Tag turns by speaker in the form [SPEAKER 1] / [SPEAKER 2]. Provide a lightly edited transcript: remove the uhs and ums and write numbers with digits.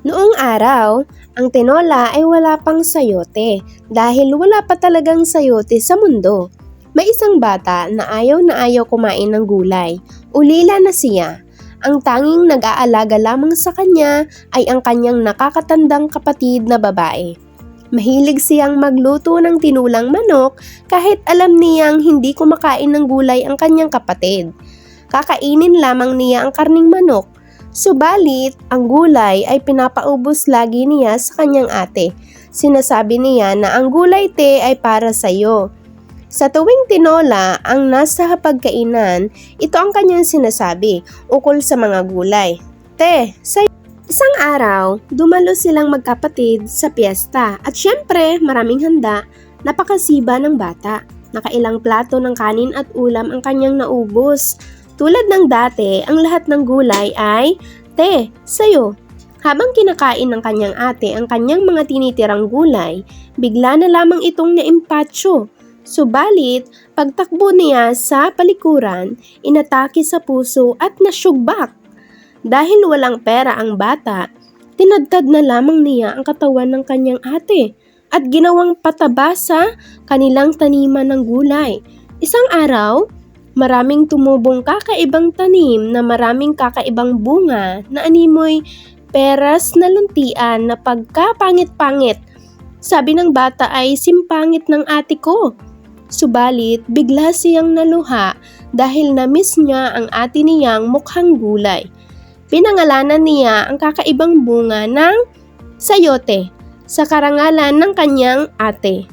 [SPEAKER 1] Noong araw, ang tinola ay wala pang sayote dahil wala pa talagang sayote sa mundo. May isang bata na ayaw kumain ng gulay. Ulila na siya. Ang tanging nag-aalaga lamang sa kanya ay ang kanyang nakakatandang kapatid na babae. Mahilig siyang magluto ng tinulang manok kahit alam niyang hindi kumakain ng gulay ang kanyang kapatid. Kakainin lamang niya ang karning manok. Subalit, ang gulay ay pinapaubos lagi niya sa kanyang ate. Sinasabi niya na ang gulay te ay para sa iyo. Sa tuwing tinola ang nasa hapagkainan, ito ang kanyang sinasabi ukol sa mga gulay. Te, sa isang araw, dumalo silang magkapatid sa piyesta at syempre maraming handa, napakasiba ng bata. Nakailang plato ng kanin at ulam ang kanyang naubos. Tulad ng dati, ang lahat ng gulay ay, te, sayo. Habang kinakain ng kanyang ate ang kanyang mga tinitirang gulay, bigla na lamang itong naimpatso. Subalit, pagtakbo niya sa palikuran, inatake sa puso at nasyugbak. Dahil walang pera ang bata, tinadtad na lamang niya ang katawan ng kanyang ate at ginawang pataba sa kanilang taniman ng gulay. Isang araw, maraming tumubong kakaibang tanim na maraming kakaibang bunga na animoy peras na luntian na pagkapangit-pangit. Sabi ng bata ay simpangit ng ate ko. Subalit bigla siyang naluha dahil na-miss niya ang ate niyang mukhang gulay. Pinangalanan niya ang kakaibang bunga ng sayote sa karangalan ng kanyang ate.